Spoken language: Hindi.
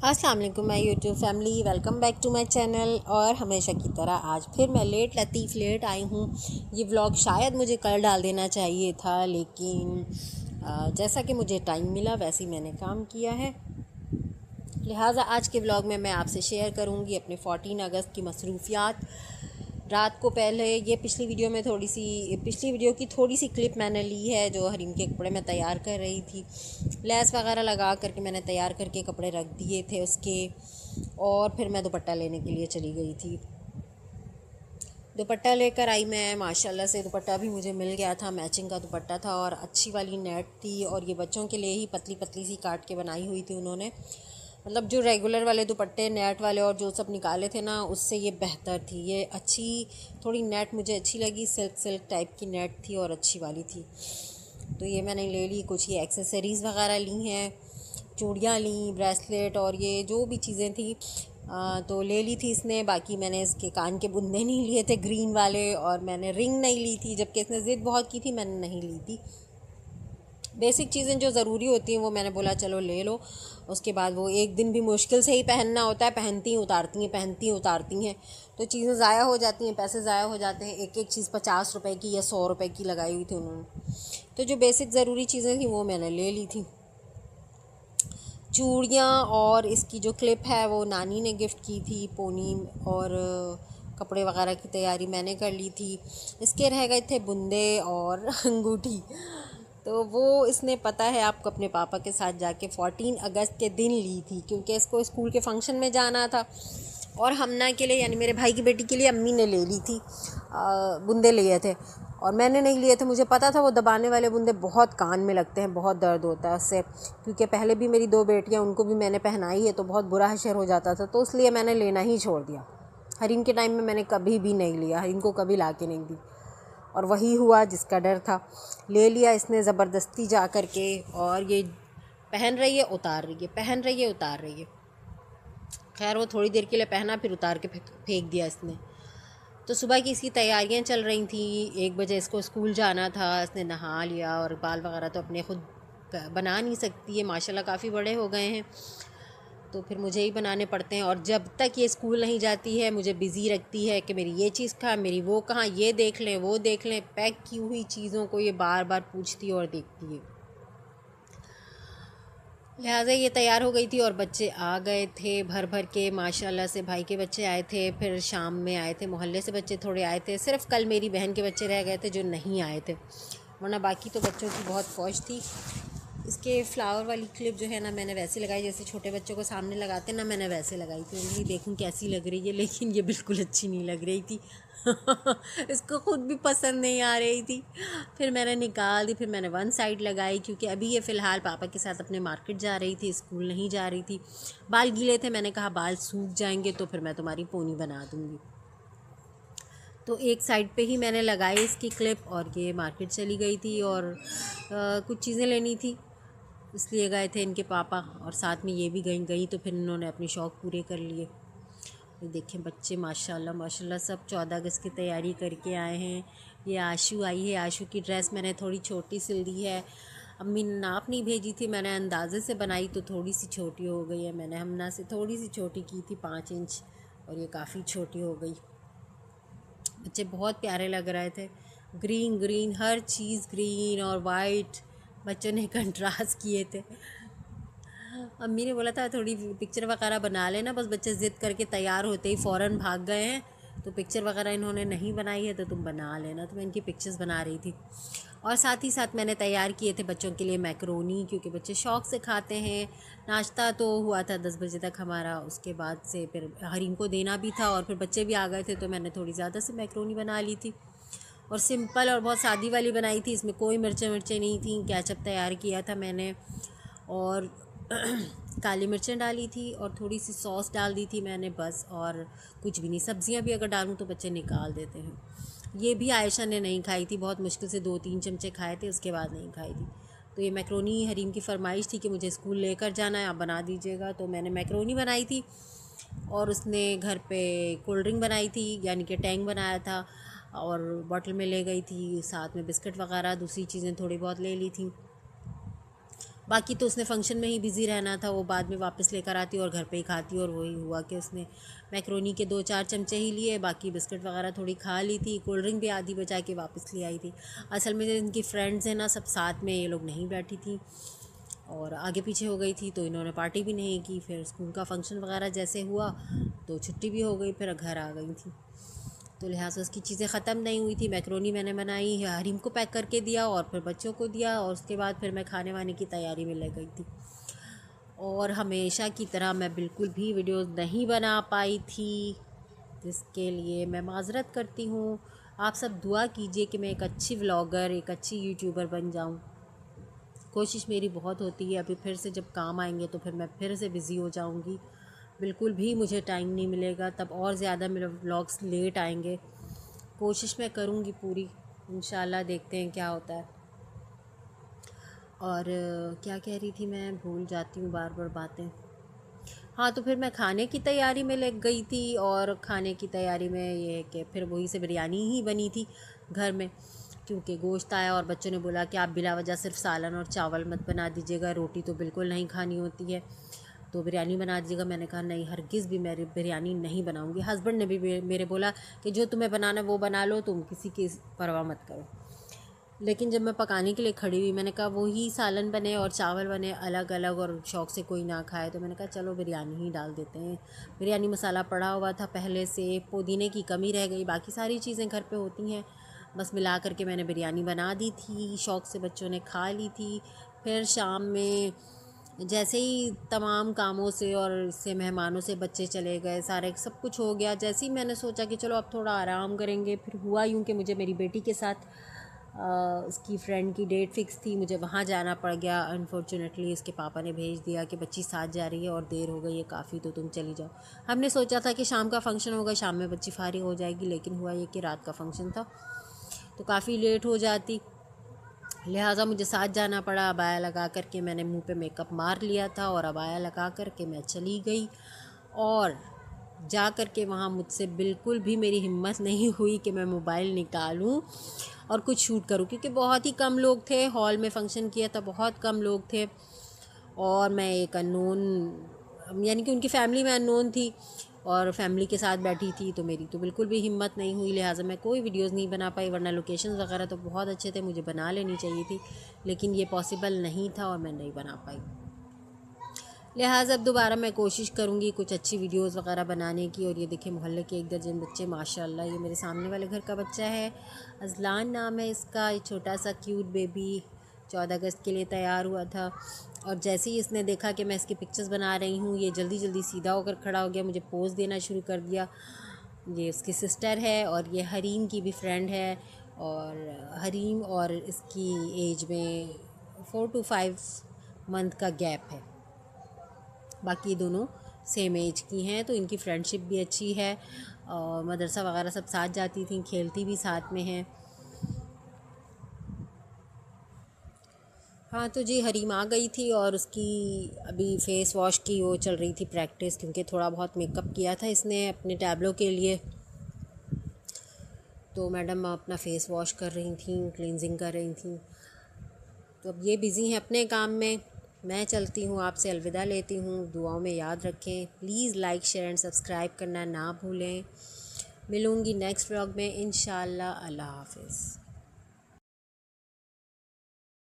अस्सलाम वालेकुम my YouTube family, welcome back to my channel. और हमेशा की तरह आज फिर मैं लेट आई हूँ। ये व्लॉग शायद मुझे कल डाल देना चाहिए था, लेकिन जैसा कि मुझे टाइम मिला वैसे ही मैंने काम किया है। लिहाजा आज के व्लॉग में मैं आपसे शेयर करूँगी अपने 14 अगस्त की मसरूफियात। रात को पहले ये पिछली वीडियो की थोड़ी सी क्लिप मैंने ली है, जो हरीम के कपड़े मैं तैयार कर रही थी। लेस वगैरह लगा करके मैंने तैयार करके कपड़े रख दिए थे उसके, और फिर मैं दुपट्टा लेने के लिए चली गई थी। दुपट्टा लेकर आई मैं, माशाल्लाह से दुपट्टा भी मुझे मिल गया था। मैचिंग का दुपट्टा था और अच्छी वाली नेट थी, और ये बच्चों के लिए ही पतली पतली सी काट के बनाई हुई थी उन्होंने। मतलब जो रेगुलर वाले दुपट्टे नेट वाले और जो सब निकाले थे ना, उससे ये बेहतर थी। ये अच्छी थोड़ी नेट मुझे अच्छी लगी, सिल्क टाइप की नेट थी और अच्छी वाली थी। तो ये मैंने ले ली। कुछ ये एक्सेसरीज़ वगैरह ली हैं, चूड़ियाँ ली, ब्रेसलेट और ये जो भी चीज़ें थी तो ले ली थी इसने। बाकी मैंने इसके कान के बुंदे नहीं लिए थे ग्रीन वाले, और मैंने रिंग नहीं ली थी, जबकि इसने ज़िद बहुत की थी, मैंने नहीं ली थी। बेसिक चीज़ें जो ज़रूरी होती हैं वो मैंने बोला चलो ले लो। उसके बाद वो एक दिन भी मुश्किल से ही पहनना होता है, पहनती ही उतारती हैं, तो चीज़ें ज़ाया हो जाती हैं, पैसे ज़ाया हो जाते हैं। एक एक चीज़ 50 रुपए की या 100 रुपए की लगाई हुई थी उन्होंने। तो जो बेसिक ज़रूरी चीज़ें थी वो मैंने ले ली थी। चूड़ियाँ और इसकी जो क्लिप है वो नानी ने गिफ्ट की थी, पोनी, और कपड़े वगैरह की तैयारी मैंने कर ली थी। इसके रह गए थे बुंदे और अंगूठी, तो वो इसने पता है आपको अपने पापा के साथ जाके 14 अगस्त के दिन ली थी, क्योंकि इसको स्कूल के फंक्शन में जाना था। और हमना के लिए, यानी मेरे भाई की बेटी के लिए, अम्मी ने ले ली थी। बुंदे लिए थे और मैंने नहीं लिए थे। मुझे पता था वो दबाने वाले बुंदे बहुत कान में लगते हैं, बहुत दर्द होता है उससे, क्योंकि पहले भी मेरी 2 बेटियां, उनको भी मैंने पहनाई है तो बहुत बुरा हशर हो जाता था, तो इसलिए मैंने लेना ही छोड़ दिया। हरीम के टाइम में मैंने कभी भी नहीं लिया, हरीम को कभी ला के नहीं दी, और वही हुआ जिसका डर था। ले लिया इसने ज़बरदस्ती जा कर के, और ये पहन रही है उतार रही है, पहन रही है उतार रही है। खैर वो थोड़ी देर के लिए पहना, फिर उतार के फेंक दिया इसने। तो सुबह की इसकी तैयारियां चल रही थी। 1 बजे इसको स्कूल जाना था। इसने नहा लिया, और बाल वगैरह तो अपने खुद बना नहीं सकती है, माशाल्लाह काफ़ी बड़े हो गए हैं, तो फिर मुझे ही बनाने पड़ते हैं। और जब तक ये स्कूल नहीं जाती है मुझे बिज़ी रखती है कि मेरी ये चीज़ कहाँ, मेरी वो कहाँ, ये देख लें वो देख लें। पैक की हुई चीज़ों को ये बार बार पूछती है और देखती है। लिहाजा ये तैयार हो गई थी, और बच्चे आ गए थे भर भर के, माशाल्लाह से। भाई के बच्चे आए थे, फिर शाम में आए थे मोहल्ले से बच्चे थोड़े आए थे। सिर्फ कल मेरी बहन के बच्चे रह गए थे जो नहीं आए थे, वरना बाकी तो बच्चों की बहुत फौज थी। इसके फ्लावर वाली क्लिप जो है ना, मैंने वैसे लगाई जैसे छोटे बच्चों को सामने लगाते ना, मैंने वैसे लगाई थी। उंगली देखूं कैसी लग रही है, लेकिन ये बिल्कुल अच्छी नहीं लग रही थी। इसको खुद भी पसंद नहीं आ रही थी। फिर मैंने निकाल दी, फिर मैंने वन साइड लगाई, क्योंकि अभी ये फ़िलहाल पापा के साथ अपने मार्केट जा रही थी, स्कूल नहीं जा रही थी। बाल गीले थे, मैंने कहा बाल सूख जाएंगे तो फिर मैं तुम्हारी पोनी बना दूँगी। तो एक साइड पे ही मैंने लगाई इसकी क्लिप, और ये मार्केट चली गई थी, और कुछ चीज़ें लेनी थी इसलिए गए थे इनके पापा, और साथ में ये भी गई तो फिर इन्होंने अपने शौक़ पूरे कर लिए। ये देखें बच्चे माशाल्लाह माशाल्लाह सब 14 अगस्त की तैयारी करके आए हैं। ये आशू आई है, आशू की ड्रेस मैंने थोड़ी छोटी सिल दी है। अम्मी ने नाप नहीं भेजी थी, मैंने अंदाज़े से बनाई तो थोड़ी सी छोटी हो गई है। मैंने हमना से थोड़ी सी छोटी की थी 5 इंच, और ये काफ़ी छोटी हो गई। बच्चे बहुत प्यारे लग रहे थे, ग्रीन ग्रीन हर चीज़, ग्रीन और वाइट बच्चों ने कंट्रास्ट किए थे। अम्मी ने बोला था थोड़ी पिक्चर वगैरह बना लेना, बस बच्चे ज़िद करके तैयार होते ही फ़ौरन भाग गए हैं, तो पिक्चर वगैरह इन्होंने नहीं बनाई है तो तुम बना लेना। तो मैं इनकी पिक्चर्स बना रही थी, और साथ ही साथ मैंने तैयार किए थे बच्चों के लिए मैकरोनी, क्योंकि बच्चे शौक़ से खाते हैं। नाश्ता तो हुआ था 10 बजे तक हमारा, उसके बाद से फिर हरीम को देना भी था, और फिर बच्चे भी आ गए थे, तो मैंने थोड़ी ज़्यादा से मैकरोनी बना ली थी, और सिंपल और बहुत सादी वाली बनाई थी। इसमें कोई मिर्चें नहीं थी। केचप तैयार किया था मैंने, और काली मिर्चें डाली थी, और थोड़ी सी सॉस डाल दी थी मैंने, बस। और कुछ भी नहीं। सब्जियां भी अगर डालूं तो बच्चे निकाल देते हैं। ये भी आयशा ने नहीं खाई थी, बहुत मुश्किल से 2-3 चमचे खाए थे, उसके बाद नहीं खाई थी। तो ये मैक्रोनी हरीम की फरमाइश थी कि मुझे स्कूल लेकर जाना है, आप बना दीजिएगा, तो मैंने मैक्रोनी बनाई थी। और उसने घर पे कोल्ड ड्रिंक बनाई थी, यानी कि टैंग बनाया था, और बॉटल में ले गई थी, साथ में बिस्किट वगैरह दूसरी चीज़ें थोड़ी बहुत ले ली थी। बाकी तो उसने फ़ंक्शन में ही बिज़ी रहना था, वो बाद में वापस लेकर आती और घर पे ही खाती। और वही हुआ कि उसने मैक्रोनी के 2-4 चमचे ही लिए, बाकी बिस्किट वगैरह थोड़ी खा ली थी, कोल्ड ड्रिंक भी आधी बचा के वापस ले आई थी। असल में जो इनकी फ्रेंड्स हैं ना, सब साथ में, ये लोग नहीं बैठी थी और आगे पीछे हो गई थी, तो इन्होंने पार्टी भी नहीं की। फिर स्कूल का फंक्शन वगैरह जैसे हुआ तो छुट्टी भी हो गई, फिर घर आ गई थी। तो लिहाजा उसकी चीज़ें ख़त्म नहीं हुई थी। मैक्रोनी मैंने बनाई, हरीम को पैक करके दिया और फिर बच्चों को दिया, और उसके बाद फिर मैं खाने वाने की तैयारी में लग गई थी। और हमेशा की तरह मैं बिल्कुल भी वीडियोस नहीं बना पाई थी, जिसके लिए मैं माज़रत करती हूँ। आप सब दुआ कीजिए कि मैं एक अच्छी व्लॉगर, एक अच्छी यूट्यूबर बन जाऊँ। कोशिश मेरी बहुत होती है, अभी फिर से जब काम आएंगे तो फिर मैं फिर से बिज़ी हो जाऊँगी। बिल्कुल भी मुझे टाइम नहीं मिलेगा, तब और ज़्यादा मेरे व्लॉग्स लेट आएंगे। कोशिश मैं करूँगी पूरी, इंशाल्लाह देखते हैं क्या होता है। और क्या कह रही थी मैं, भूल जाती हूँ बार बार बातें। हाँ, तो फिर मैं खाने की तैयारी में लग गई थी, और खाने की तैयारी में ये है कि फिर वही से बिरयानी ही बनी थी घर में, क्योंकि गोश्त आया और बच्चों ने बोला कि आप बिला वजह सिर्फ सालन और चावल मत बना दीजिएगा, रोटी तो बिल्कुल नहीं खानी होती है, तो बिरयानी बना दीजिएगा। मैंने कहा नहीं, हरगिज़ भी मैं बिरयानी नहीं बनाऊँगी। हस्बैंड ने भी मेरे बोला कि जो तुम्हें बनाना वो बना लो, तुम किसी की परवाह मत करो। लेकिन जब मैं पकाने के लिए खड़ी हुई, मैंने कहा वही सालन बने और चावल बने अलग अलग और शौक़ से कोई ना खाए, तो मैंने कहा चलो बिरयानी ही डाल देते हैं। बिरयानी मसाला पड़ा हुआ था पहले से, पुदीने की कमी रह गई, बाकी सारी चीज़ें घर पे होती हैं, बस मिला करके मैंने बिरयानी बना दी थी। शौक़ से बच्चों ने खा ली थी। फिर शाम में जैसे ही तमाम कामों से और इससे मेहमानों से बच्चे चले गए, सारे सब कुछ हो गया, जैसे ही मैंने सोचा कि चलो अब थोड़ा आराम करेंगे, फिर हुआ यूँ कि मुझे मेरी बेटी के साथ उसकी फ्रेंड की डेट फ़िक्स थी, मुझे वहाँ जाना पड़ गया। अनफॉर्चुनेटली उसके पापा ने भेज दिया कि बच्ची साथ जा रही है और देर हो गई है काफ़ी, तो तुम चली जाओ। हमने सोचा था कि शाम का फ़ंक्शन होगा, शाम में बच्ची फारिग हो जाएगी, लेकिन हुआ ये कि रात का फ़ंक्शन था तो काफ़ी लेट हो जाती, लिहाजा मुझे साथ जाना पड़ा। अबाया लगा करके मैंने मुंह पे मेकअप मार लिया था और अबाया लगा करके मैं चली गई, और जा कर के वहाँ मुझसे बिल्कुल भी मेरी हिम्मत नहीं हुई कि मैं मोबाइल निकालूं और कुछ शूट करूं, क्योंकि बहुत ही कम लोग थे। हॉल में फ़ंक्शन किया था, बहुत कम लोग थे, और मैं एक अननोन, यानी कि उनकी फ़ैमिली में अननोन थी और फैमिली के साथ बैठी थी, तो मेरी तो बिल्कुल भी हिम्मत नहीं हुई, लिहाजा मैं कोई वीडियोस नहीं बना पाई। वरना लोकेशंस वगैरह तो बहुत अच्छे थे, मुझे बना लेनी चाहिए थी, लेकिन ये पॉसिबल नहीं था और मैं नहीं बना पाई। लिहाजा अब दोबारा मैं कोशिश करूँगी कुछ अच्छी वीडियोस वगैरह बनाने की। और ये देखिए मोहल्ले के 1 दर्जन बच्चे, माशाल्लाह। ये मेरे सामने वाले घर का बच्चा है, अज़लान नाम है इसका, ये छोटा सा क्यूट बेबी 14 अगस्त के लिए तैयार हुआ था, और जैसे ही इसने देखा कि मैं इसकी पिक्चर्स बना रही हूँ, ये जल्दी जल्दी सीधा होकर खड़ा हो गया, मुझे पोज देना शुरू कर दिया। ये इसकी सिस्टर है और ये हरीम की भी फ्रेंड है, और हरीम और इसकी एज में 4 to 5 मंथ का गैप है, बाकी दोनों सेम एज की हैं, तो इनकी फ्रेंडशिप भी अच्छी है, और मदरसा वगैरह सब साथ जाती थी, खेलती भी साथ में हैं। हाँ, तो जी हरीम आ गई थी और उसकी अभी फ़ेस वॉश की वो चल रही थी प्रैक्टिस, क्योंकि थोड़ा बहुत मेकअप किया था इसने अपने टैबलो के लिए, तो मैडम अपना फ़ेस वॉश कर रही थी, क्लींजिंग कर रही थी। तो अब ये बिज़ी हैं अपने काम में, मैं चलती हूँ, आपसे अलविदा लेती हूँ। दुआओं में याद रखें, please like share and subscribe करना ना भूलें। मिलूँगी नेक्स्ट व्लॉग में इंशाअल्लाह। अल्लाह हाफ़िज़।